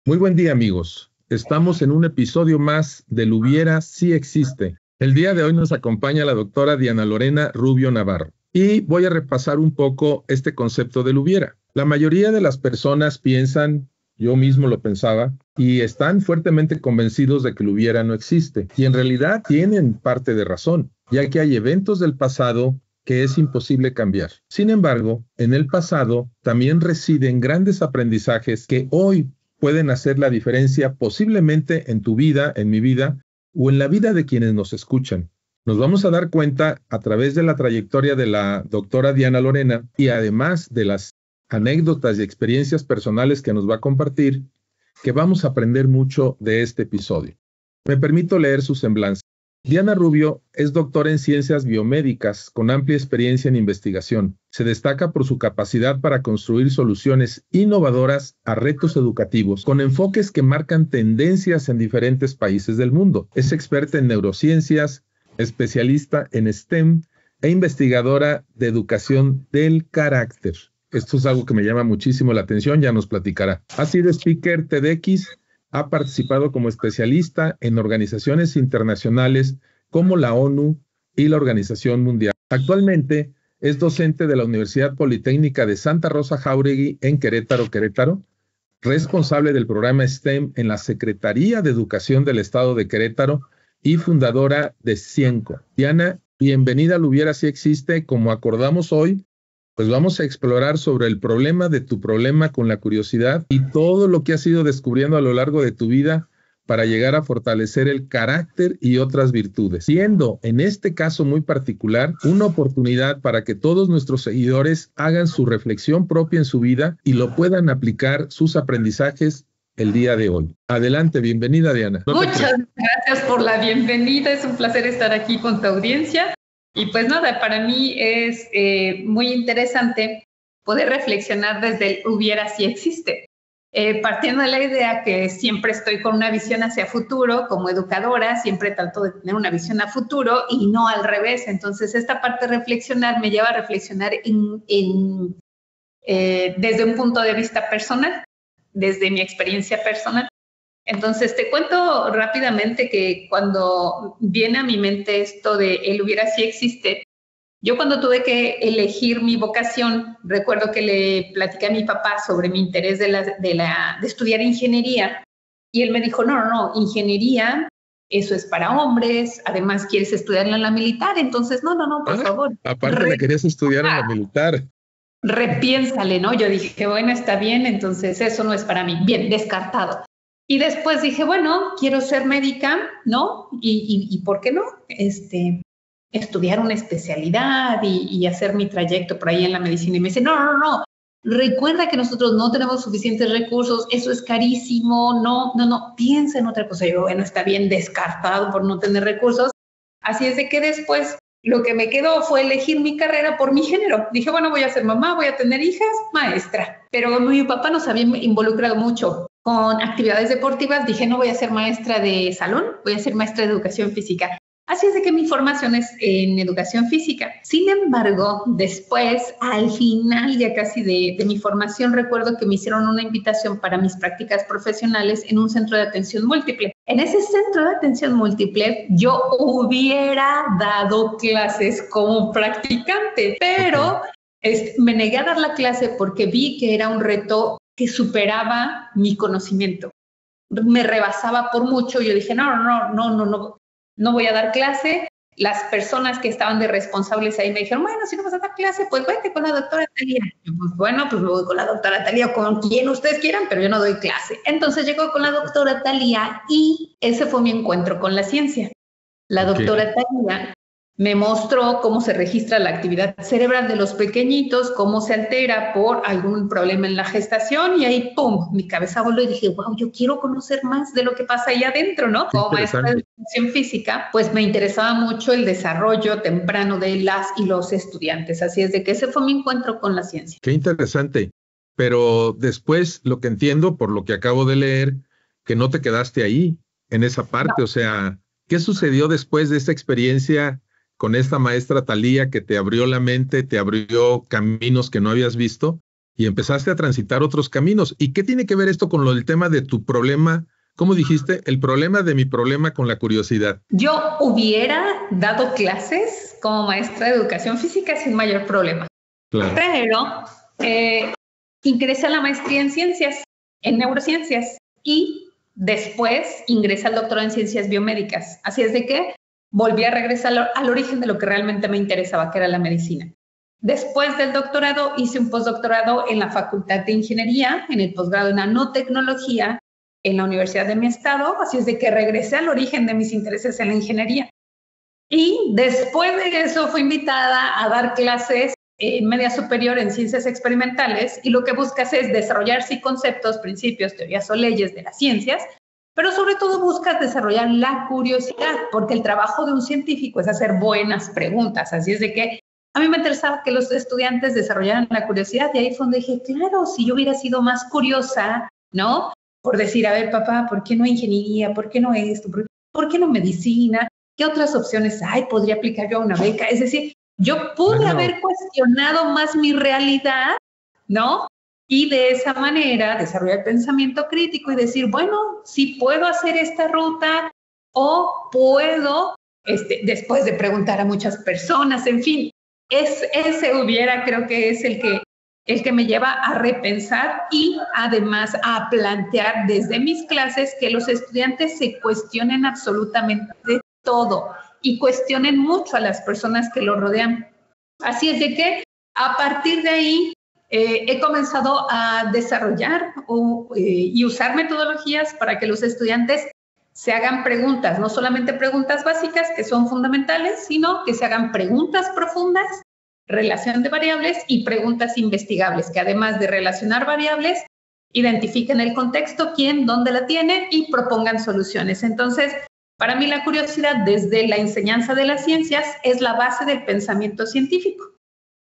Muy buen día, amigos. Estamos en un episodio más del Hubiera sí existe. El día de hoy nos acompaña la doctora Diana Lorena Rubio Navarro y voy a repasar un poco este concepto del hubiera. La mayoría de las personas piensan, yo mismo lo pensaba, y están fuertemente convencidos de que el hubiera no existe. Y en realidad tienen parte de razón, ya que hay eventos del pasado que es imposible cambiar. Sin embargo, en el pasado también residen grandes aprendizajes que hoy pueden hacer la diferencia posiblemente en tu vida, en mi vida, o en la vida de quienes nos escuchan. Nos vamos a dar cuenta a través de la trayectoria de la doctora Diana Lorena y además de las anécdotas y experiencias personales que nos va a compartir, que vamos a aprender mucho de este episodio. Me permito leer su semblanza. Diana Rubio es doctora en ciencias biomédicas con amplia experiencia en investigación. Se destaca por su capacidad para construir soluciones innovadoras a retos educativos con enfoques que marcan tendencias en diferentes países del mundo. Es experta en neurociencias, especialista en STEM e investigadora de educación del carácter. Esto es algo que me llama muchísimo la atención, ya nos platicará. Ha sido speaker TEDx. Ha participado como especialista en organizaciones internacionales como la ONU y la Organización Mundial. Actualmente es docente de la Universidad Politécnica de Santa Rosa Jáuregui en Querétaro, responsable del programa STEM en la Secretaría de Educación del Estado de Querétaro y fundadora de Cienco. Diana, bienvenida al Hubiera sí existe. Como acordamos hoy, pues vamos a explorar sobre el problema de tu problema con la curiosidad y todo lo que has ido descubriendo a lo largo de tu vida para llegar a fortalecer el carácter y otras virtudes, siendo en este caso muy particular una oportunidad para que todos nuestros seguidores hagan su reflexión propia en su vida y lo puedan aplicar sus aprendizajes el día de hoy. Adelante, bienvenida, Diana. Muchas gracias por la bienvenida, es un placer estar aquí con tu audiencia. Y pues nada, para mí es muy interesante poder reflexionar desde el hubiera si existe. Partiendo de la idea que siempre estoy con una visión hacia futuro, como educadora, siempre trato de tener una visión a futuro y no al revés. Entonces, esta parte de reflexionar me lleva a reflexionar desde un punto de vista personal, desde mi experiencia personal. Entonces, te cuento rápidamente que cuando viene a mi mente esto de el hubiera sí existe, yo cuando tuve que elegir mi vocación, recuerdo que le platiqué a mi papá sobre mi interés de estudiar ingeniería y él me dijo, no, ingeniería, eso es para hombres, además quieres estudiarla en la militar, entonces no, por favor. Aparte la querías estudiar en la militar. Repiénsale, ¿no? Yo dije, bueno, está bien, entonces eso no es para mí. Bien, descartado. Y después dije, bueno, quiero ser médica, ¿no? Y ¿por qué no? Estudiar una especialidad y hacer mi trayecto por ahí en la medicina. Y me dice, no. Recuerda que nosotros no tenemos suficientes recursos, eso es carísimo, no, piensa en otra cosa. Yo, bueno, está bien, descartado por no tener recursos. Así es de que después lo que me quedó fue elegir mi carrera por mi género. Dije, bueno, voy a ser mamá, voy a tener hijas, maestra. Pero mi papá nos había involucrado mucho con actividades deportivas. Dije, no voy a ser maestra de salón, voy a ser maestra de educación física. Así es de que mi formación es en educación física. Sin embargo, después, al final ya casi de mi formación, recuerdo que me hicieron una invitación para mis prácticas profesionales en un centro de atención múltiple. En ese centro de atención múltiple, yo hubiera dado clases como practicante, pero me negué a dar la clase porque vi que era un reto que superaba mi conocimiento. Me rebasaba por mucho. Yo dije, no voy a dar clase. Las personas que estaban de responsables ahí me dijeron, bueno, si no vas a dar clase, pues vete con la doctora Talía. Yo, pues bueno, pues me voy con la doctora Talía, con quien ustedes quieran, pero yo no doy clase. Entonces llegó con la doctora Talía y ese fue mi encuentro con la ciencia. La doctora Talía me mostró cómo se registra la actividad cerebral de los pequeñitos, cómo se altera por algún problema en la gestación y ahí, ¡pum!, mi cabeza voló y dije, wow, yo quiero conocer más de lo que pasa ahí adentro, ¿no? Como maestra de educación física, pues me interesaba mucho el desarrollo temprano de las y los estudiantes. Así es de que ese fue mi encuentro con la ciencia. Qué interesante. Pero después, lo que entiendo, por lo que acabo de leer, que no te quedaste ahí, en esa parte. No. O sea, ¿qué sucedió después de esta experiencia con esta maestra Talía que te abrió la mente, te abrió caminos que no habías visto? y empezaste a transitar otros caminos. ¿Y qué tiene que ver esto con lo del tema de tu problema? ¿Cómo dijiste? El problema de mi problema con la curiosidad. Yo hubiera dado clases como maestra de educación física sin mayor problema. Claro. Pero ingresé a la maestría en ciencias, en neurociencias, y después ingresé al doctorado en ciencias biomédicas. Así es de que volví a regresar al origen de lo que realmente me interesaba, que era la medicina. Después del doctorado hice un postdoctorado en la Facultad de Ingeniería, en el posgrado en nanotecnología, en la universidad de mi estado, así es de que regresé al origen de mis intereses en la ingeniería. Y después de eso fui invitada a dar clases en media superior en ciencias experimentales, y lo que buscas es desarrollar sí conceptos, principios, teorías o leyes de las ciencias, pero sobre todo buscas desarrollar la curiosidad, porque el trabajo de un científico es hacer buenas preguntas, así es de que a mí me interesaba que los estudiantes desarrollaran la curiosidad, y ahí fue donde dije, claro, si yo hubiera sido más curiosa, ¿no? Por decir, a ver, papá, ¿por qué no ingeniería? ¿Por qué no esto? ¿Por qué no medicina? ¿Qué otras opciones hay? ¿Podría aplicar yo a una beca? Es decir, yo pude haber cuestionado más mi realidad, ¿no? Y de esa manera desarrollar el pensamiento crítico y decir, bueno, sí puedo hacer esta ruta o puedo, después de preguntar a muchas personas, en fin, ese hubiera, creo que es el que me lleva a repensar y además a plantear desde mis clases que los estudiantes se cuestionen absolutamente todo y cuestionen mucho a las personas que lo rodean. Así es de que a partir de ahí he comenzado a desarrollar y usar metodologías para que los estudiantes se hagan preguntas, no solamente preguntas básicas que son fundamentales, sino que se hagan preguntas profundas, relación de variables y preguntas investigables, que además de relacionar variables, identifiquen el contexto, quién, dónde la tiene y propongan soluciones. Entonces, para mí la curiosidad desde la enseñanza de las ciencias es la base del pensamiento científico,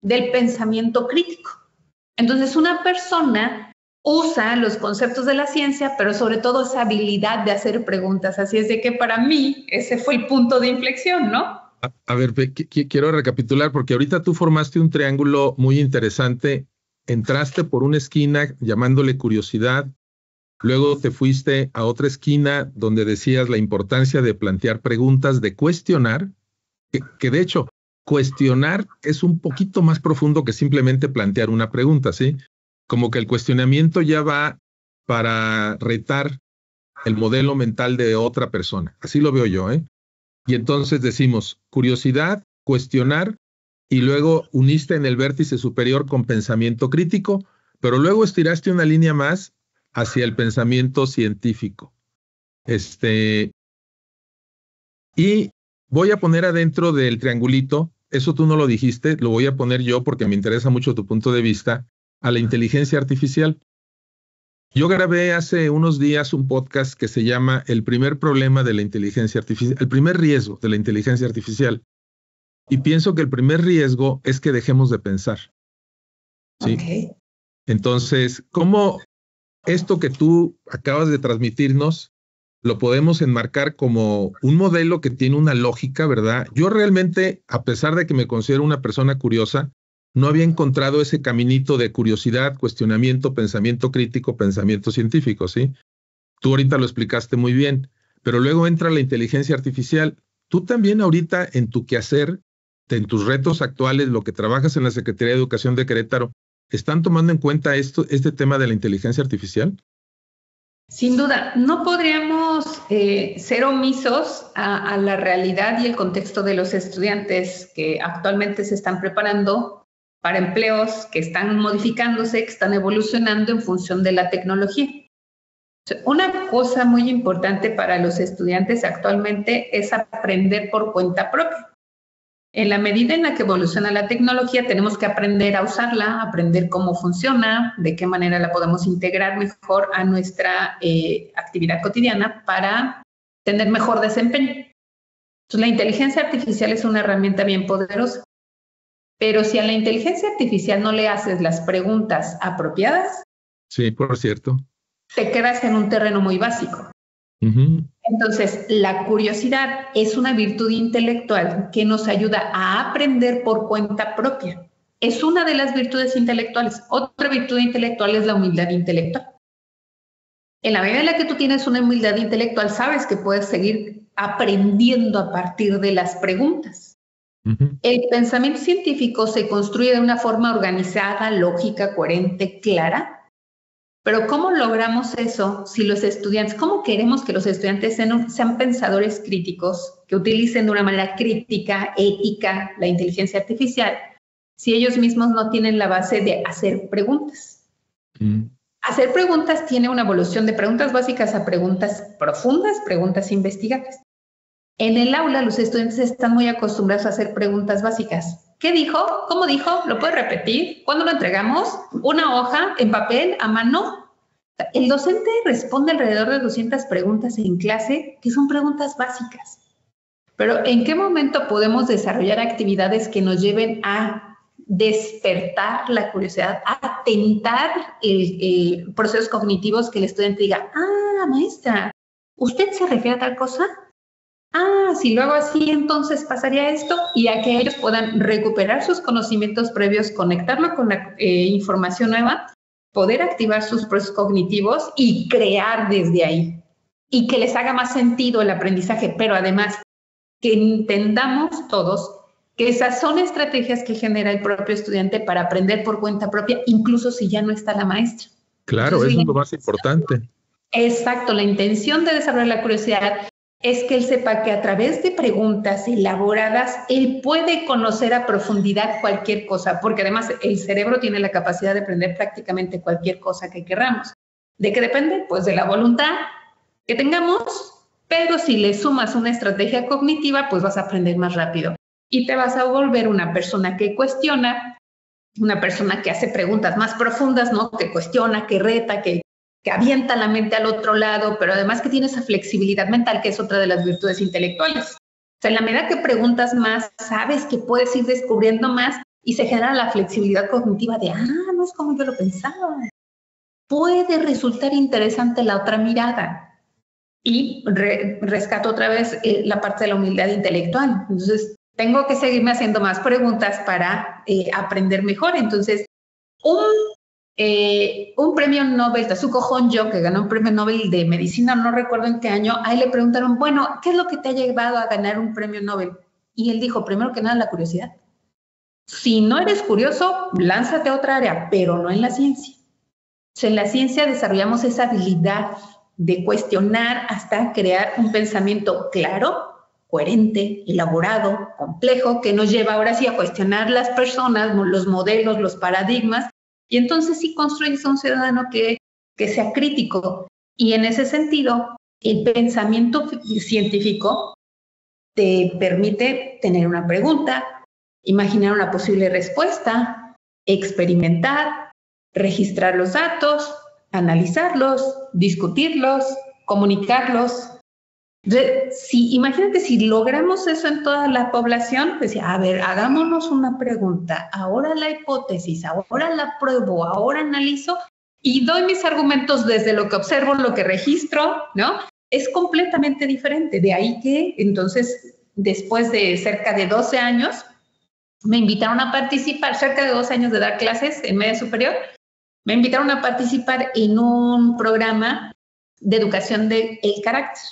del pensamiento crítico. Entonces, una persona usa los conceptos de la ciencia, pero sobre todo esa habilidad de hacer preguntas. Así es de que para mí ese fue el punto de inflexión, ¿no? A ver, quiero recapitular porque ahorita tú formaste un triángulo muy interesante. Entraste por una esquina llamándole curiosidad, luego te fuiste a otra esquina donde decías la importancia de plantear preguntas, de cuestionar, que de hecho cuestionar es un poquito más profundo que simplemente plantear una pregunta, ¿sí? Como que el cuestionamiento ya va para retar el modelo mental de otra persona. Así lo veo yo, ¿eh? Y entonces decimos curiosidad, cuestionar, y luego uniste en el vértice superior con pensamiento crítico, pero luego estiraste una línea más hacia el pensamiento científico. Y voy a poner adentro del triangulito, eso tú no lo dijiste, lo voy a poner yo porque me interesa mucho tu punto de vista, a la inteligencia artificial. Yo grabé hace unos días un podcast que se llama El primer problema de la inteligencia artificial, el primer riesgo de la inteligencia artificial. Y pienso que el primer riesgo es que dejemos de pensar. ¿Sí? Okay. Entonces, ¿cómo esto que tú acabas de transmitirnos lo podemos enmarcar como un modelo que tiene una lógica, ¿verdad? Yo realmente, a pesar de que me considero una persona curiosa, no había encontrado ese caminito de curiosidad, cuestionamiento, pensamiento crítico, pensamiento científico, ¿sí? Tú ahorita lo explicaste muy bien, pero luego entra la inteligencia artificial. Tú también ahorita en tu quehacer, en tus retos actuales, lo que trabajas en la Secretaría de Educación de Querétaro, ¿están tomando en cuenta este tema de la inteligencia artificial? Sin duda, no podríamos ser omisos a la realidad y el contexto de los estudiantes que actualmente se están preparando para empleos que están modificándose, que están evolucionando en función de la tecnología. Una cosa muy importante para los estudiantes actualmente es aprender por cuenta propia. En la medida en la que evoluciona la tecnología, tenemos que aprender a usarla, aprender cómo funciona, de qué manera la podemos integrar mejor a nuestra actividad cotidiana para tener mejor desempeño. Entonces, la inteligencia artificial es una herramienta bien poderosa. Pero si a la inteligencia artificial no le haces las preguntas apropiadas, sí, por cierto, te quedas en un terreno muy básico. Uh-huh. Entonces, la curiosidad es una virtud intelectual que nos ayuda a aprender por cuenta propia. es una de las virtudes intelectuales. Otra virtud intelectual es la humildad intelectual. En la medida en la que tú tienes una humildad intelectual, sabes que puedes seguir aprendiendo a partir de las preguntas. El pensamiento científico se construye de una forma organizada, lógica, coherente, clara. Pero ¿cómo logramos eso si los estudiantes, cómo queremos que los estudiantes sean pensadores críticos, que utilicen de una manera crítica, ética, la inteligencia artificial, si ellos mismos no tienen la base de hacer preguntas? Hacer preguntas tiene una evolución de preguntas básicas a preguntas profundas, preguntas investigativas. En el aula los estudiantes están muy acostumbrados a hacer preguntas básicas. ¿Qué dijo? ¿Cómo dijo? ¿Lo puede repetir? ¿Cuándo lo entregamos? ¿Una hoja en papel, a mano? El docente responde alrededor de 200 preguntas en clase que son preguntas básicas. Pero ¿en qué momento podemos desarrollar actividades que nos lleven a despertar la curiosidad, a tentar procesos cognitivos que el estudiante diga, maestra, ¿usted se refiere a tal cosa? Si lo hago así, entonces pasaría esto, y a que ellos puedan recuperar sus conocimientos previos, conectarlo con la información nueva, poder activar sus procesos cognitivos y crear desde ahí, y que les haga más sentido el aprendizaje, pero además que entendamos todos que esas son estrategias que genera el propio estudiante para aprender por cuenta propia, incluso si ya no está la maestra. Claro, entonces, eso es lo más importante. Exacto, la intención de desarrollar la curiosidad es que él sepa que a través de preguntas elaboradas, él puede conocer a profundidad cualquier cosa, porque además el cerebro tiene la capacidad de aprender prácticamente cualquier cosa que queramos. ¿De qué depende? Pues de la voluntad que tengamos, pero si le sumas una estrategia cognitiva, pues vas a aprender más rápido y te vas a volver una persona que cuestiona, una persona que hace preguntas más profundas, ¿no? Que cuestiona, que reta, que avienta la mente al otro lado, pero además que tiene esa flexibilidad mental, que es otra de las virtudes intelectuales. O sea, en la medida que preguntas más, sabes que puedes ir descubriendo más y se genera la flexibilidad cognitiva de, no es como yo lo pensaba. Puede resultar interesante la otra mirada. Y rescato otra vez la parte de la humildad intelectual. Entonces, tengo que seguirme haciendo más preguntas para aprender mejor. Entonces, un premio Nobel, Tasuku Honjo, que ganó un premio Nobel de medicina, no recuerdo en qué año, a él le preguntaron, bueno, ¿qué es lo que te ha llevado a ganar un premio Nobel? Y él dijo, primero que nada, la curiosidad. Si no eres curioso, lánzate a otra área, pero no en la ciencia. O sea, en la ciencia desarrollamos esa habilidad de cuestionar hasta crear un pensamiento claro, coherente, elaborado, complejo, que nos lleva ahora sí a cuestionar las personas, los modelos, los paradigmas, y entonces sí construyes a un ciudadano que sea crítico. Y en ese sentido, el pensamiento científico te permite tener una pregunta, imaginar una posible respuesta, experimentar, registrar los datos, analizarlos, discutirlos, comunicarlos. Imagínate si logramos eso en toda la población, decía, a ver, hagámonos una pregunta, ahora la hipótesis, ahora la pruebo, ahora analizo y doy mis argumentos desde lo que observo, lo que registro, ¿no? Es completamente diferente. De ahí que entonces, después de cerca de 12 años, me invitaron a participar, cerca de 12 años de dar clases en media superior, me invitaron a participar en un programa de educación del carácter.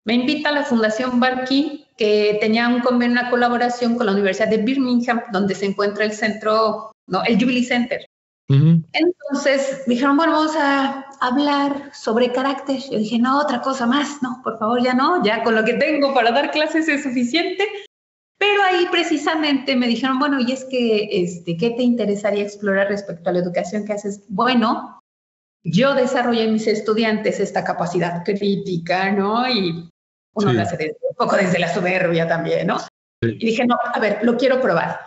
Me invita la Fundación Barkey, que tenía un convenio, una colaboración con la Universidad de Birmingham, donde se encuentra el centro, ¿no? El Jubilee Center. Entonces me dijeron, bueno, vamos a hablar sobre carácter. Yo dije, no, otra cosa más, no, por favor, ya no, ya con lo que tengo para dar clases es suficiente. Pero ahí precisamente me dijeron, bueno, y es que, ¿qué te interesaría explorar respecto a la educación que haces? Bueno, yo desarrollé en mis estudiantes esta capacidad crítica, ¿no? Y uno lo hace un poco desde la soberbia también, ¿no? Sí. Y dije, no, a ver, lo quiero probar.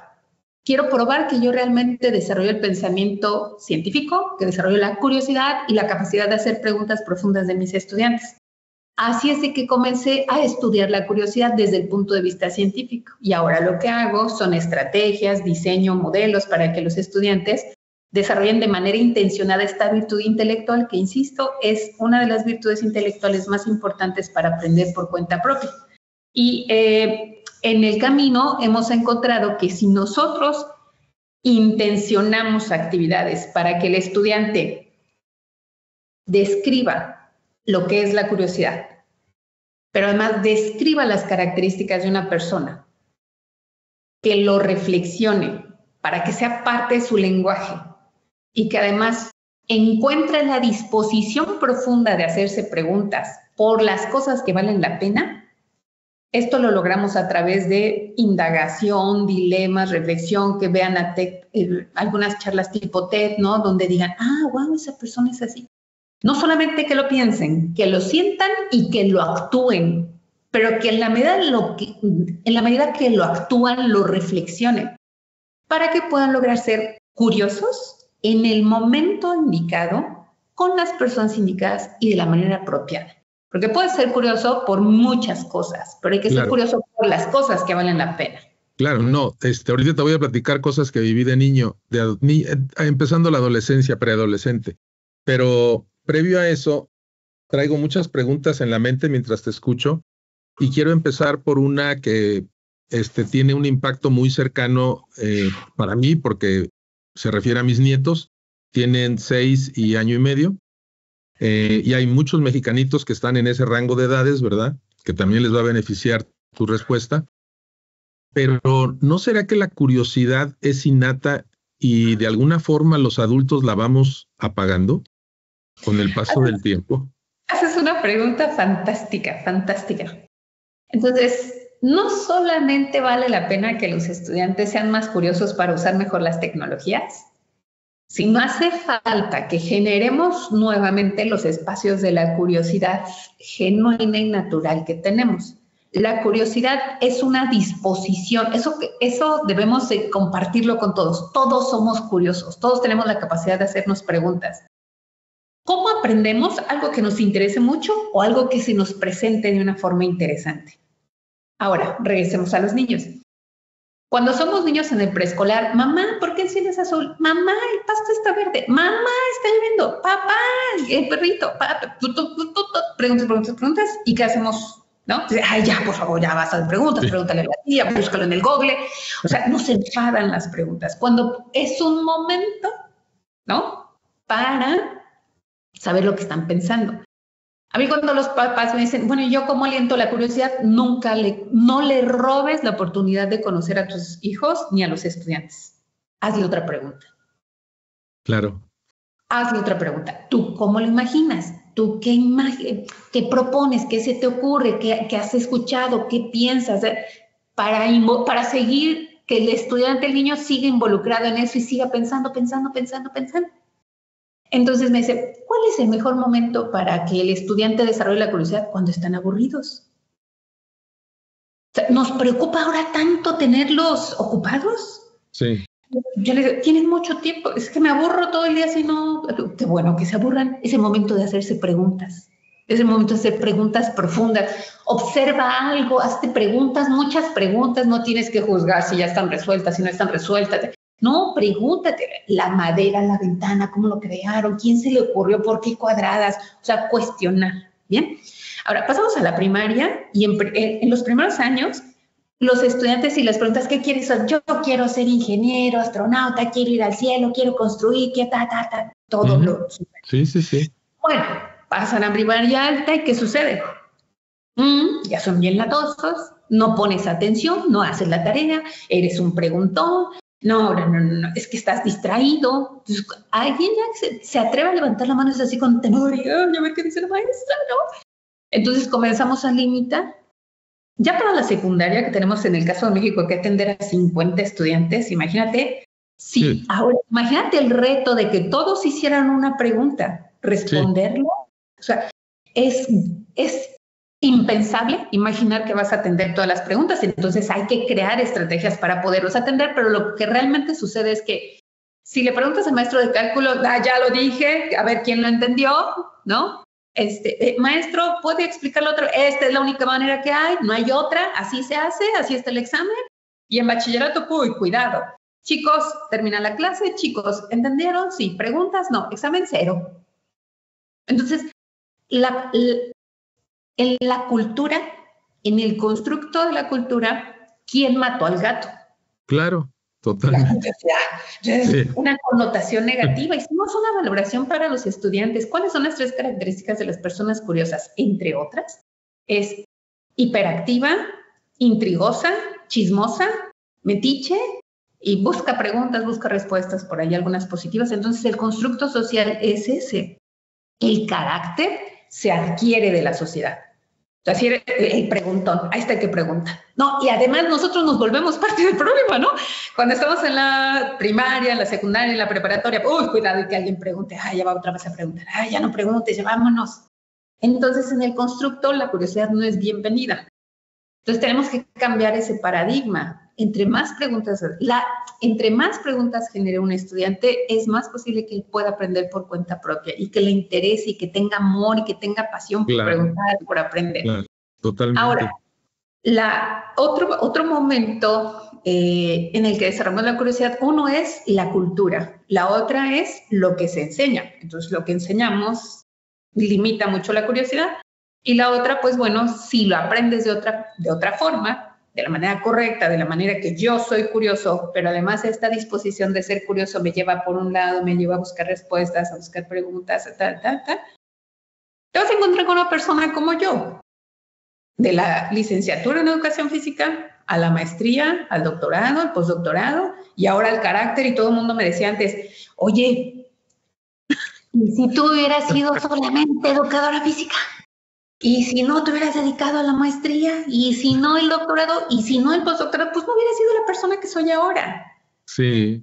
Quiero probar que yo realmente desarrollo el pensamiento científico, que desarrollo la curiosidad y la capacidad de hacer preguntas profundas de mis estudiantes. Así es de que comencé a estudiar la curiosidad desde el punto de vista científico. Y ahora lo que hago son estrategias, diseño, modelos para que los estudiantes desarrollen de manera intencionada esta virtud intelectual que, insisto, es una de las virtudes intelectuales más importantes para aprender por cuenta propia. Y en el camino hemos encontrado que si nosotros intencionamos actividades para que el estudiante describa lo que es la curiosidad, pero además describa las características de una persona, que lo reflexione para que sea parte de su lenguaje y que además encuentre la disposición profunda de hacerse preguntas por las cosas que valen la pena. Esto lo logramos a través de indagación, dilemas, reflexión, que vean algunas charlas tipo TED, ¿no? Donde digan, wow, esa persona es así. No solamente que lo piensen, que lo sientan y que lo actúen, pero que en la medida que lo actúan, lo reflexionen, para que puedan lograr ser curiosos en el momento indicado, con las personas indicadas y de la manera apropiada. Porque puedes ser curioso por muchas cosas, pero hay que ser curioso por las cosas que valen la pena. Claro, no, ahorita te voy a platicar cosas que viví de niño, empezando la adolescencia, preadolescente. Pero previo a eso, traigo muchas preguntas en la mente mientras te escucho y quiero empezar por una que tiene un impacto muy cercano para mí porque se refiere a mis nietos, tienen 6 y año y medio. Y hay muchos mexicanitos que están en ese rango de edades, ¿verdad? Que también les va a beneficiar tu respuesta. Pero ¿no será que la curiosidad es innata y de alguna forma los adultos la vamos apagando con el paso del tiempo? Haces una pregunta fantástica, fantástica. Entonces, no solamente vale la pena que los estudiantes sean más curiosos para usar mejor las tecnologías, sino hace falta que generemos nuevamente los espacios de la curiosidad genuina y natural que tenemos. La curiosidad es una disposición, eso debemos de compartirlo con todos. Todos somos curiosos, todos tenemos la capacidad de hacernos preguntas. ¿Cómo aprendemos algo que nos interese mucho o algo que se nos presente de una forma interesante? Ahora, regresemos a los niños. Cuando somos niños en el preescolar, mamá, ¿por qué el cielo es azul? Mamá, el pasto está verde. Mamá, está lloviendo. Papá, el perrito. Papá, preguntas. ¿Y qué hacemos? ¿No? Ay, ya, por favor, ya basta de preguntas. Pregúntale a la tía, búscalo en el Google. O sea, nos enfadan las preguntas. Cuando es un momento, ¿no? Para saber lo que están pensando. A mí cuando los papás me dicen, bueno, ¿yo cómo aliento la curiosidad? No le robes la oportunidad de conocer a tus hijos ni a los estudiantes. Hazle otra pregunta. Claro. Hazle otra pregunta. ¿Tú cómo lo imaginas? ¿Tú qué propones? ¿Qué se te ocurre? ¿Qué has escuchado? ¿Qué piensas? Para seguir que el estudiante, el niño, siga involucrado en eso y siga pensando. Entonces me dice, ¿cuál es el mejor momento para que el estudiante desarrolle la curiosidad? Cuando están aburridos. O sea, ¿nos preocupa ahora tanto tenerlos ocupados? Sí. Yo les digo, tienen mucho tiempo, es que me aburro todo el día, si no, qué bueno que se aburran. Es el momento de hacerse preguntas, es el momento de hacer preguntas profundas. Observa algo, hazte preguntas, muchas preguntas, no tienes que juzgar si ya están resueltas, si no están resueltas. No, pregúntate, la madera, la ventana, ¿cómo lo crearon? ¿Quién se le ocurrió? ¿Por qué cuadradas? O sea, cuestionar, ¿bien? Ahora, pasamos a la primaria y en los primeros años, los estudiantes y las preguntas, ¿qué quieres ser? Yo quiero ser ingeniero, astronauta, quiero ir al cielo, quiero construir, todo lo... Sí. Bueno, pasan a primaria alta y ¿qué sucede? Ya son bien latosos, no pones atención, no haces la tarea, eres un preguntón. No, es que estás distraído. Entonces, alguien ya se atreve a levantar la mano, es así con temor, y a ver qué dice la maestra, ¿no? Entonces comenzamos a limitar. Ya para la secundaria, que tenemos en el caso de México que atender a 50 estudiantes, imagínate, ahora imagínate el reto de que todos hicieran una pregunta, responderlo. O sea, es impensable imaginar que vas a atender todas las preguntas, entonces hay que crear estrategias para poderlos atender, pero lo que realmente sucede es que si le preguntas al maestro de cálculo, ya lo dije, a ver quién lo entendió, ¿no? Maestro, ¿puede explicarlo otro? Esta es la única manera que hay, no hay otra, así se hace, así está el examen. Y en bachillerato, cuidado. Chicos, termina la clase, chicos, ¿entendieron? Sí, preguntas, no, examen 0. Entonces, en la cultura, en el constructo de la cultura, ¿quién mató al gato? Claro. totalmente. La curiosidad. Es una connotación negativa. Hicimos una valoración para los estudiantes. ¿Cuáles son las 3 características de las personas curiosas? Entre otras, es hiperactiva, intrigosa, chismosa, metiche y busca preguntas, busca respuestas, por ahí algunas positivas. Entonces, el constructo social es ese. El carácter se adquiere de la sociedad. Así el preguntón, ahí está el que pregunta. No, y además nosotros nos volvemos parte del problema, ¿no? Cuando estamos en la primaria, en la secundaria, en la preparatoria, uy, cuidado y que alguien pregunte, ay, ya va otra vez a preguntar, ay, ya no preguntes, ya vámonos. Entonces, en el constructo, la curiosidad no es bienvenida. Entonces, tenemos que cambiar ese paradigma. Entre más preguntas genere un estudiante, es más posible que él pueda aprender por cuenta propia y que le interese y que tenga amor y que tenga pasión por preguntar, por aprender. Claro, totalmente. Ahora, otro momento en el que desarrollamos la curiosidad, uno es la cultura, la otra es lo que se enseña. Entonces, lo que enseñamos limita mucho la curiosidad y la otra, pues bueno, si lo aprendes de otra forma, de la manera correcta, de la manera que yo soy curioso, pero además esta disposición de ser curioso me lleva por un lado, me lleva a buscar respuestas, a buscar preguntas, te vas a encontrar con una persona como yo, de la licenciatura en educación física a la maestría, al doctorado, al postdoctorado y ahora al carácter, y todo el mundo me decía antes, oye, ¿y si tú hubieras sido solamente educadora física? Y si no te hubieras dedicado a la maestría, y si no el doctorado, y si no el postdoctorado, pues no hubiera sido la persona que soy ahora. Sí.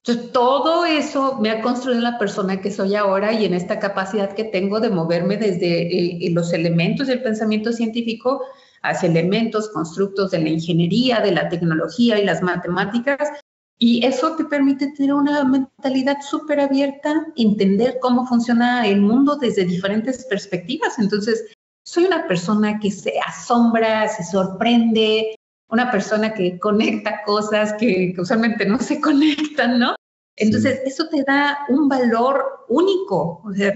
Entonces, todo eso me ha construido la persona que soy ahora y en esta capacidad que tengo de moverme desde los elementos del pensamiento científico hacia elementos, constructos de la ingeniería, de la tecnología y las matemáticas. Y eso te permite tener una mentalidad súper abierta, entender cómo funciona el mundo desde diferentes perspectivas. Entonces, soy una persona que se asombra, se sorprende, una persona que conecta cosas que usualmente no se conectan, ¿no? Entonces, eso te da un valor único. O sea,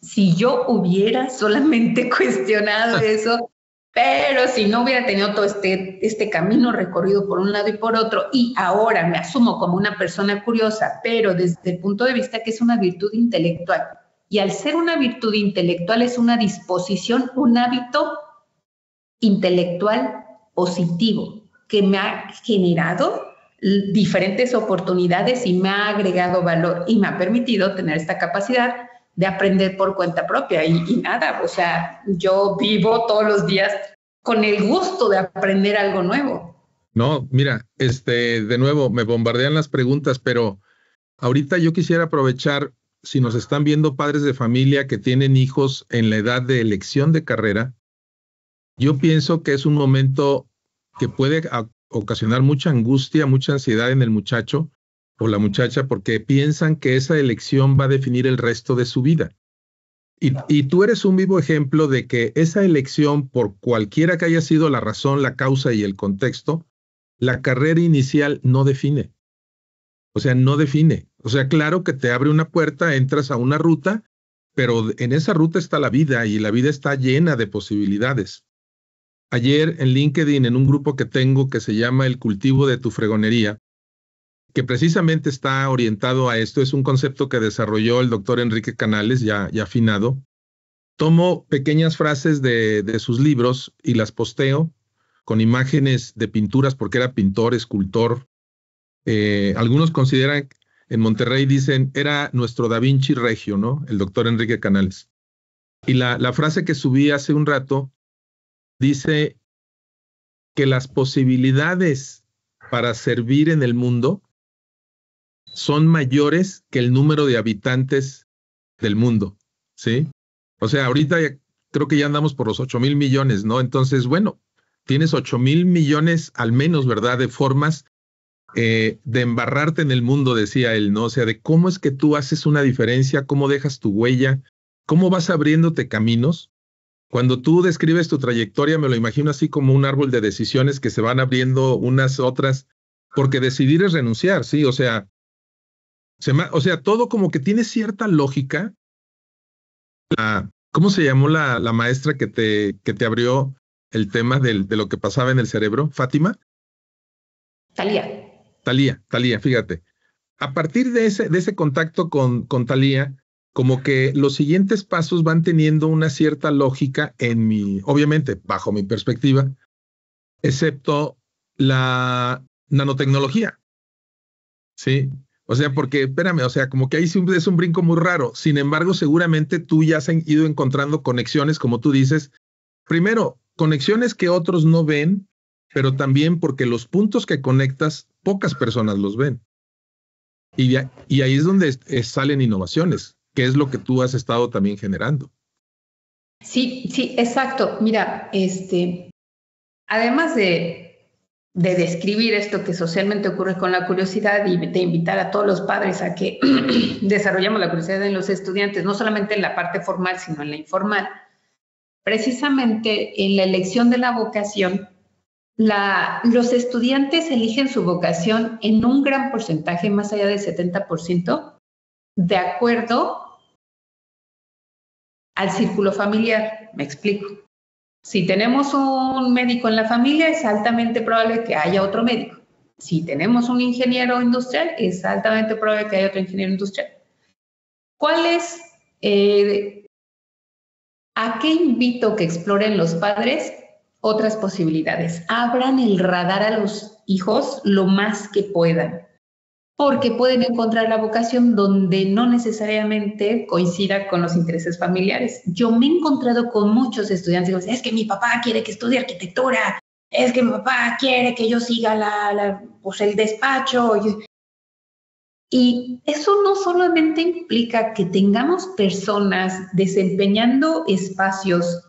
si yo hubiera solamente cuestionado eso, pero si no hubiera tenido todo este camino recorrido por un lado y por otro, y ahora me asumo como una persona curiosa, pero desde el punto de vista que es una virtud intelectual, y al ser una virtud intelectual es una disposición, un hábito intelectual positivo que me ha generado diferentes oportunidades y me ha agregado valor y me ha permitido tener esta capacidad de aprender por cuenta propia y nada, o sea, yo vivo todos los días con el gusto de aprender algo nuevo. No, mira, de nuevo me bombardean las preguntas, pero ahorita yo quisiera aprovechar, si nos están viendo padres de familia que tienen hijos en la edad de elección de carrera, yo pienso que es un momento que puede ocasionar mucha angustia, mucha ansiedad en el muchacho o la muchacha, porque piensan que esa elección va a definir el resto de su vida. Y tú eres un vivo ejemplo de que esa elección, por cualquiera que haya sido la razón, la causa y el contexto, la carrera inicial no define. O sea, no define. O sea, claro que te abre una puerta, entras a una ruta, pero en esa ruta está la vida y la vida está llena de posibilidades. Ayer en LinkedIn, en un grupo que tengo que se llama El Cultivo de tu Fregonería, que precisamente está orientado a esto, es un concepto que desarrolló el doctor Enrique Canales, ya afinado. Tomo pequeñas frases de sus libros y las posteo con imágenes de pinturas, porque era pintor, escultor. Algunos consideran, en Monterrey dicen, era nuestro Da Vinci regio, ¿no? El doctor Enrique Canales. Y la frase que subí hace un rato dice que las posibilidades para servir en el mundo son mayores que el número de habitantes del mundo, ¿sí? O sea, ahorita creo que ya andamos por los 8,000 millones, ¿no? Entonces, bueno, tienes 8,000 millones al menos, ¿verdad? De formas de embarrarte en el mundo, decía él, ¿no? O sea, de cómo es que tú haces una diferencia, cómo dejas tu huella, cómo vas abriéndote caminos. Cuando tú describes tu trayectoria, me lo imagino así como un árbol de decisiones que se van abriendo unas otras, porque decidir es renunciar, ¿sí? O sea, todo como que tiene cierta lógica. ¿Cómo se llamó la maestra que te abrió el tema de lo que pasaba en el cerebro? ¿Fátima? Talía. Thalía, fíjate. A partir de ese contacto con Thalía, como que los siguientes pasos van teniendo una cierta lógica obviamente, bajo mi perspectiva, excepto la nanotecnología, ¿sí? O sea, porque, espérame, o sea, como que ahí sí es un brinco muy raro. Sin embargo, seguramente tú ya has ido encontrando conexiones, como tú dices. Primero, conexiones que otros no ven, pero también porque los puntos que conectas, pocas personas los ven. Y ahí es donde salen innovaciones, que es lo que tú has estado también generando. Sí, exacto. Mira, además de describir esto que socialmente ocurre con la curiosidad y de invitar a todos los padres a que desarrollemos la curiosidad en los estudiantes, no solamente en la parte formal, sino en la informal, precisamente en la elección de la vocación, los estudiantes eligen su vocación en un gran porcentaje, más allá del 70%, de acuerdo al círculo familiar. Me explico. Si tenemos un médico en la familia, es altamente probable que haya otro médico. Si tenemos un ingeniero industrial, es altamente probable que haya otro ingeniero industrial. ¿A qué invito que exploren los padres? Otras posibilidades. Abran el radar a los hijos lo más que puedan, porque pueden encontrar la vocación donde no necesariamente coincida con los intereses familiares. Yo me he encontrado con muchos estudiantes que dicen, es que mi papá quiere que estudie arquitectura, es que mi papá quiere que yo siga pues el despacho. Y eso no solamente implica que tengamos personas desempeñando espacios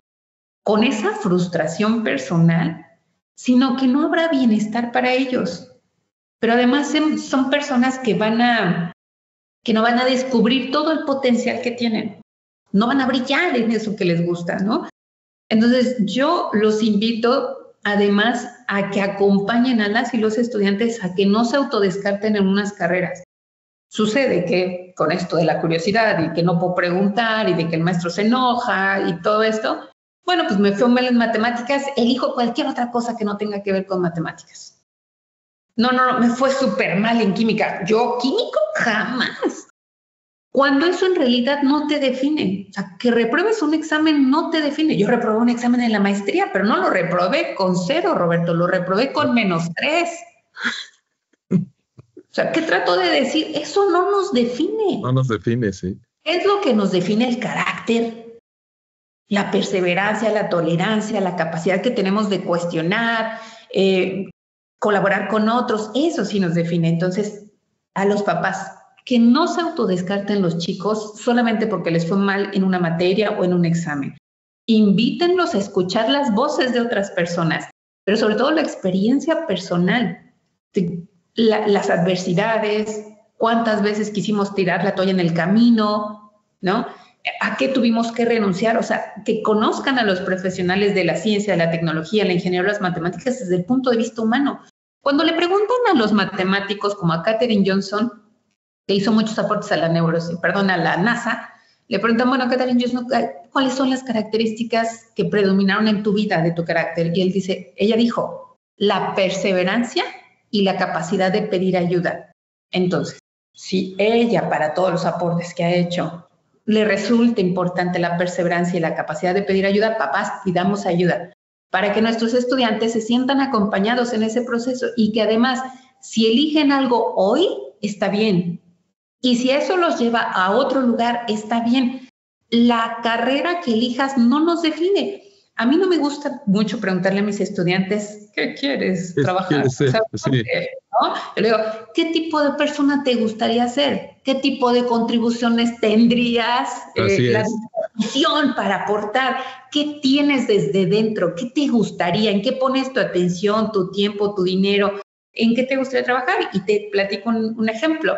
con esa frustración personal, sino que no habrá bienestar para ellos. Pero además son personas que no van a descubrir todo el potencial que tienen. No van a brillar en eso que les gusta, ¿no? Entonces, yo los invito, además, a que acompañen a las y los estudiantes a que no se autodescarten en unas carreras. Sucede que con esto de la curiosidad y que no puedo preguntar y de que el maestro se enoja y todo esto, bueno, pues me fue mal en matemáticas, elijo cualquier otra cosa que no tenga que ver con matemáticas. No, me fue súper mal en química. Yo, químico, jamás. Cuando eso en realidad no te define. O sea, que repruebes un examen no te define. Yo reprobé un examen en la maestría, pero no lo reprobé con 0, Roberto, lo reprobé con -3. O sea, ¿qué trato de decir? Eso no nos define. No nos define, sí. Es lo que nos define el carácter, la perseverancia, la tolerancia, la capacidad que tenemos de cuestionar, colaborar con otros, eso sí nos define. Entonces, a los papás, que no se autodescarten los chicos solamente porque les fue mal en una materia o en un examen. Invítenlos a escuchar las voces de otras personas, pero sobre todo la experiencia personal, las adversidades, cuántas veces quisimos tirar la toalla en el camino, ¿no? ¿A qué tuvimos que renunciar? O sea, que conozcan a los profesionales de la ciencia, de la tecnología, la ingeniería, las matemáticas desde el punto de vista humano. Cuando le preguntan a los matemáticos, como a Katherine Johnson, que hizo muchos aportes a la NASA, le preguntan, bueno, Katherine Johnson, ¿cuáles son las características que predominaron en tu vida de tu carácter? Y ella dijo, la perseverancia y la capacidad de pedir ayuda. Entonces, si ella, para todos los aportes que ha hecho, le resulta importante la perseverancia y la capacidad de pedir ayuda, papás, pidamos ayuda para que nuestros estudiantes se sientan acompañados en ese proceso y que además, si eligen algo hoy, está bien. Y si eso los lleva a otro lugar, está bien. La carrera que elijas no nos define. A mí no me gusta mucho preguntarle a mis estudiantes, ¿qué quieres trabajar? Sí. ¿No? Yo le digo, ¿qué tipo de persona te gustaría ser? ¿Qué tipo de contribuciones tendrías? La visión para aportar. ¿Qué tienes desde dentro? ¿Qué te gustaría? ¿En qué pones tu atención, tu tiempo, tu dinero? ¿En qué te gustaría trabajar? Y te platico un ejemplo.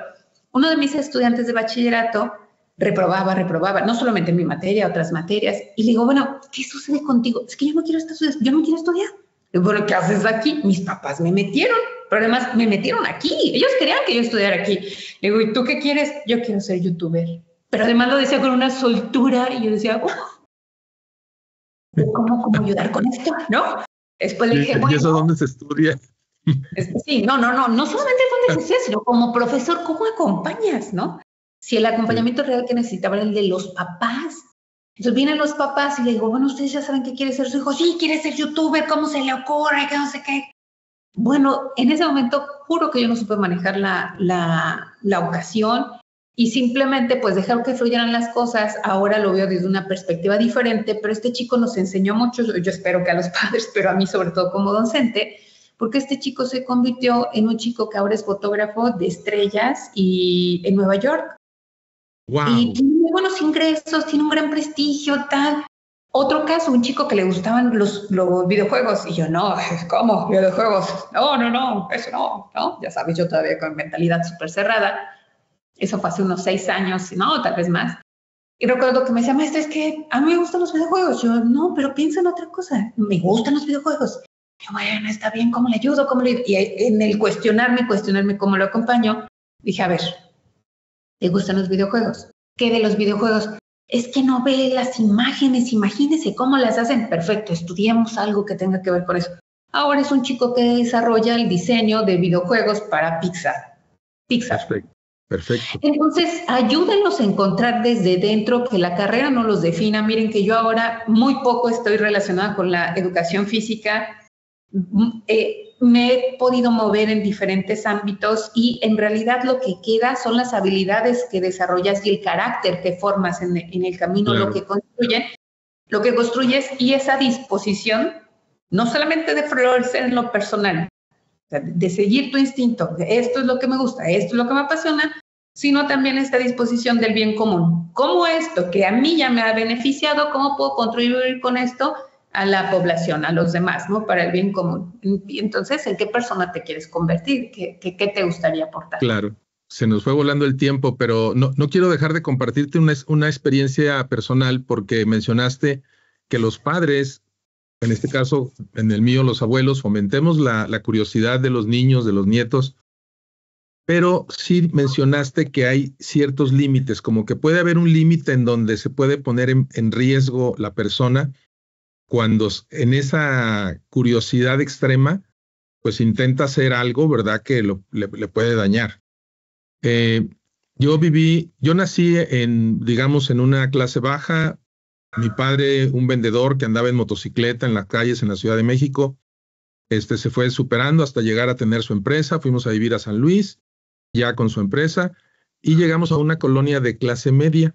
Uno de mis estudiantes de bachillerato reprobaba, no solamente en mi materia, otras materias. Y le digo, bueno, ¿qué sucede contigo? Es que yo no quiero estudiar. Le digo, bueno, ¿qué haces aquí? Mis papás me metieron, pero además me metieron aquí. Ellos querían que yo estudiara aquí. Le digo, ¿y tú qué quieres? Yo quiero ser youtuber. Pero además lo decía con una soltura y yo decía, ¿cómo ayudar con esto? ¿No? Después le dije, ¿y eso dónde se estudia? Sí, no solamente fue necesidad, sino como profesor, ¿cómo acompañas, no? Si el acompañamiento real que necesitaba era el de los papás. Entonces vienen los papás y le digo, bueno, ustedes ya saben qué quiere ser su hijo. Sí, quiere ser youtuber, ¿cómo se le ocurre? Que no sé qué. Bueno, en ese momento juro que yo no supe manejar la ocasión y simplemente pues dejar que fluyeran las cosas. Ahora lo veo desde una perspectiva diferente, pero este chico nos enseñó mucho, yo espero que a los padres, pero a mí sobre todo como docente, porque este chico se convirtió en un chico que ahora es fotógrafo de estrellas y en Nueva York. Wow. Y tiene muy buenos ingresos, tiene un gran prestigio, tal. Otro caso, un chico que le gustaban los videojuegos. Y yo, no, ¿cómo? ¿Videojuegos? No, eso no. Ya sabes, yo todavía con mentalidad súper cerrada. Eso fue hace unos 6 años, no, tal vez más. Y recuerdo que me decía, maestra, es que a mí me gustan los videojuegos. Yo, no, pero piensa en otra cosa. Me gustan los videojuegos. Yo, bueno, está bien, ¿cómo le ayudo? Y en el cuestionarme cómo lo acompaño, dije, a ver, ¿te gustan los videojuegos? ¿Qué de los videojuegos? Es que no ve las imágenes, imagínese cómo las hacen. Perfecto, estudiemos algo que tenga que ver con eso. Ahora es un chico que desarrolla el diseño de videojuegos para Pixar. Perfecto. Entonces, ayúdenlos a encontrar desde dentro, que la carrera no los defina. Miren que yo ahora muy poco estoy relacionada con la educación física. Me he podido mover en diferentes ámbitos y en realidad lo que queda son las habilidades que desarrollas y el carácter que formas en el camino, claro. lo que construyes y esa disposición, no solamente de florecer en lo personal, de seguir tu instinto, de esto es lo que me gusta, esto es lo que me apasiona, sino también esta disposición del bien común. ¿Cómo esto que a mí ya me ha beneficiado, cómo puedo contribuir con esto a la población, a los demás, ¿no? Para el bien común. Y entonces, ¿en qué persona te quieres convertir? ¿Qué te gustaría aportar? Claro, se nos fue volando el tiempo, pero no quiero dejar de compartirte una experiencia personal porque mencionaste que los padres, en este caso, en el mío, los abuelos, fomentemos la curiosidad de los niños, de los nietos, pero sí mencionaste que hay ciertos límites, como que puede haber un límite en donde se puede poner en riesgo la persona cuando en esa curiosidad extrema, pues intenta hacer algo, ¿verdad?, que le puede dañar. Yo nací digamos, en una clase baja. Mi padre, un vendedor que andaba en motocicleta en las calles en la Ciudad de México, se fue superando hasta llegar a tener su empresa. Fuimos a vivir a San Luis, ya con su empresa, y llegamos a una colonia de clase media,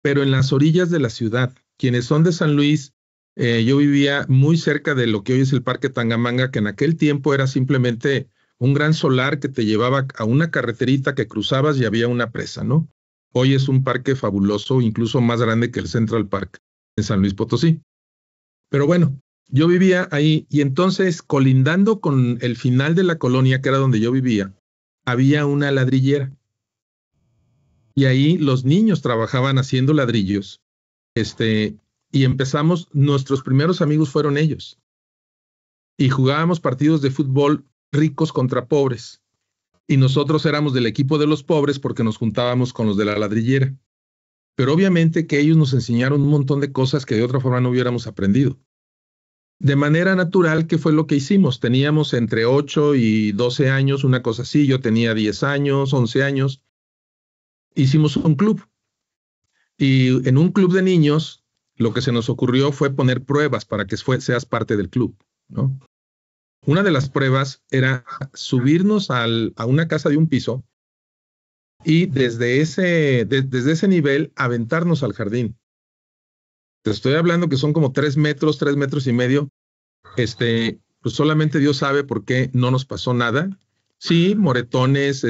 pero en las orillas de la ciudad. Quienes son de San Luis, yo vivía muy cerca de lo que hoy es el Parque Tangamanga, que en aquel tiempo era simplemente un gran solar que te llevaba a una carreterita que cruzabas y había una presa, ¿no? Hoy es un parque fabuloso, incluso más grande que el Central Park en San Luis Potosí. Pero bueno, yo vivía ahí y entonces, colindando con el final de la colonia, que era donde yo vivía, había una ladrillera. Y ahí los niños trabajaban haciendo ladrillos. Y empezamos, nuestros primeros amigos fueron ellos. Y jugábamos partidos de fútbol ricos contra pobres. Y nosotros éramos del equipo de los pobres porque nos juntábamos con los de la ladrillera. Pero obviamente que ellos nos enseñaron un montón de cosas que de otra forma no hubiéramos aprendido. De manera natural, ¿qué fue lo que hicimos? Teníamos entre 8 y 12 años, una cosa así. Yo tenía 10 años, 11 años. Hicimos un club. Y en un club de niños, lo que se nos ocurrió fue poner pruebas para que seas parte del club, ¿no? Una de las pruebas era subirnos a una casa de un piso y desde ese nivel aventarnos al jardín. Te estoy hablando que son como 3 metros y medio. Pues solamente Dios sabe por qué no nos pasó nada. Sí, moretones,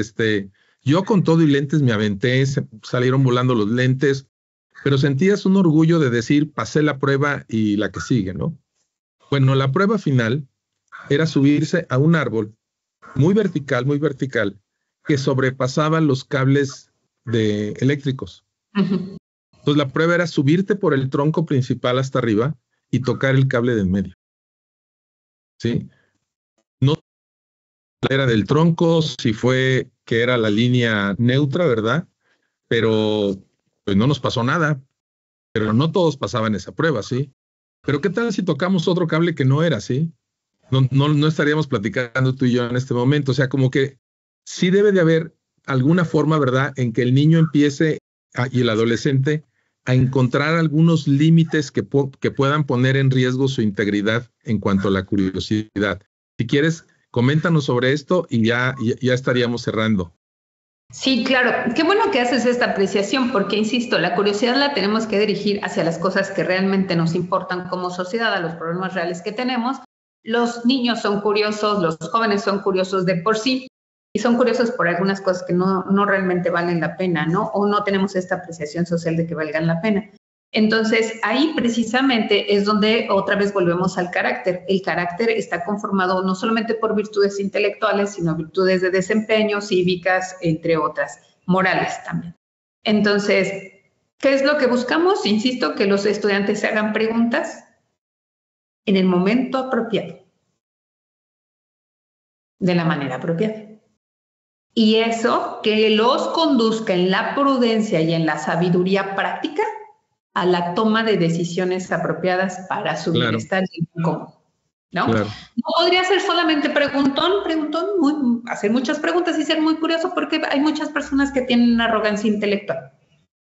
yo con todo y lentes me aventé, salieron volando los lentes, pero sentías un orgullo de decir, pasé la prueba y la que sigue, ¿no? Bueno, la prueba final era subirse a un árbol muy vertical, que sobrepasaba los cables eléctricos. Uh-huh. Entonces la prueba era subirte por el tronco principal hasta arriba y tocar el cable de en medio. ¿Sí? No era del tronco, si fue que era la línea neutra, ¿verdad? Pero pues no nos pasó nada. Pero no todos pasaban esa prueba, ¿sí? Pero ¿qué tal si tocamos otro cable que no era, sí? no estaríamos platicando tú y yo en este momento. O sea, como que sí debe de haber alguna forma, ¿verdad?, en que el niño empiece y el adolescente a encontrar algunos límites que puedan poner en riesgo su integridad en cuanto a la curiosidad. Si quieres, coméntanos sobre esto y ya estaríamos cerrando. Sí, claro. Qué bueno que haces esta apreciación porque, insisto, la curiosidad la tenemos que dirigir hacia las cosas que realmente nos importan como sociedad, a los problemas reales que tenemos. Los niños son curiosos, los jóvenes son curiosos de por sí y son curiosos por algunas cosas que no realmente valen la pena, ¿no? O no tenemos esta apreciación social de que valgan la pena. Entonces, ahí precisamente es donde otra vez volvemos al carácter. El carácter está conformado no solamente por virtudes intelectuales, sino virtudes de desempeño, cívicas, entre otras, morales también. Entonces, ¿qué es lo que buscamos? Insisto, que los estudiantes se hagan preguntas en el momento apropiado, de la manera apropiada. Y eso que los conduzca en la prudencia y en la sabiduría práctica a la toma de decisiones apropiadas para su bienestar y común, ¿no? Claro. No podría ser solamente preguntón, hacer muchas preguntas y ser muy curioso porque hay muchas personas que tienen una arrogancia intelectual.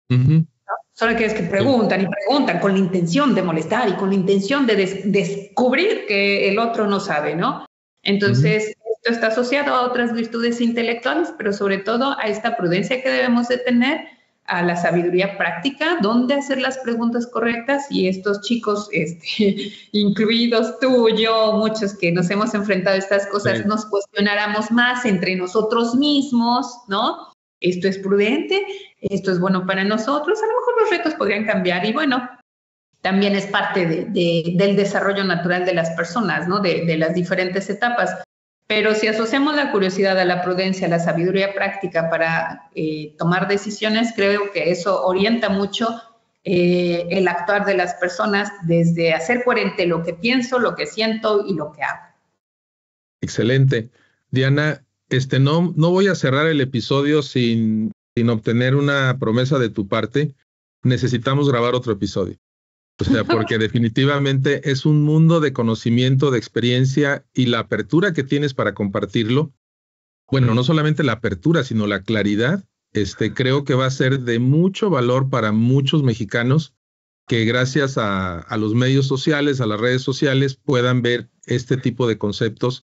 ¿No? Solo que es que preguntan y preguntan con la intención de molestar y con la intención de descubrir que el otro no sabe, ¿no? Entonces, esto está asociado a otras virtudes intelectuales, pero sobre todo a esta prudencia que debemos de tener, a la sabiduría práctica, dónde hacer las preguntas correctas, y estos chicos, incluidos tú, yo, muchos que nos hemos enfrentado a estas cosas, nos cuestionáramos más entre nosotros mismos, ¿no? Esto es prudente, esto es bueno para nosotros, a lo mejor los retos podrían cambiar y bueno, también es parte del desarrollo natural de las personas, ¿no? De las diferentes etapas. Pero si asociamos la curiosidad a la prudencia, a la sabiduría práctica para tomar decisiones, creo que eso orienta mucho el actuar de las personas desde hacer coherente lo que pienso, lo que siento y lo que hago. Excelente. Diana, no voy a cerrar el episodio sin obtener una promesa de tu parte. Necesitamos grabar otro episodio. O sea, porque definitivamente es un mundo de conocimiento, de experiencia y la apertura que tienes para compartirlo. Bueno, no solamente la apertura, sino la claridad. Creo que va a ser de mucho valor para muchos mexicanos que gracias a los medios sociales, a las redes sociales, puedan ver este tipo de conceptos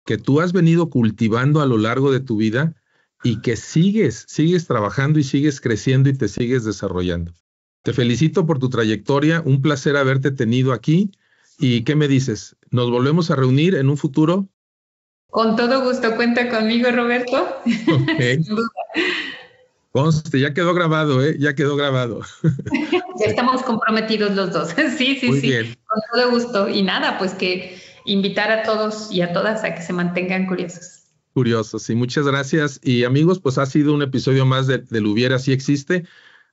que tú has venido cultivando a lo largo de tu vida y que sigues trabajando y sigues creciendo y te sigues desarrollando. Te felicito por tu trayectoria, un placer haberte tenido aquí. ¿Y qué me dices? ¿Nos volvemos a reunir en un futuro? Con todo gusto, cuenta conmigo, Roberto. Okay. Sin duda. Conste, ya quedó grabado, ya quedó grabado. Ya estamos comprometidos los dos. Sí. Muy bien. Con todo gusto. Y nada, pues que invitar a todos y a todas a que se mantengan curiosos. Curiosos, sí, muchas gracias. Y amigos, pues ha sido un episodio más del Hubiera Sí Existe.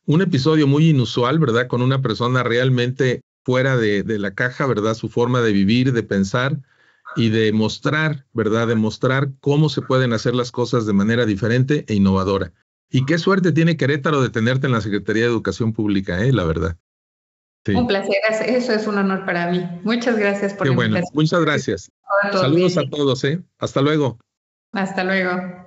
Un episodio muy inusual, ¿verdad? Con una persona realmente fuera de la caja, ¿verdad? Su forma de vivir, de pensar y de mostrar, ¿verdad? De mostrar cómo se pueden hacer las cosas de manera diferente e innovadora. Y qué suerte tiene Querétaro de tenerte en la Secretaría de Educación Pública, la verdad. Sí. Un placer, eso es un honor para mí. Muchas gracias por la invitación. Muchas gracias. Saludos a todos, Hasta luego. Hasta luego.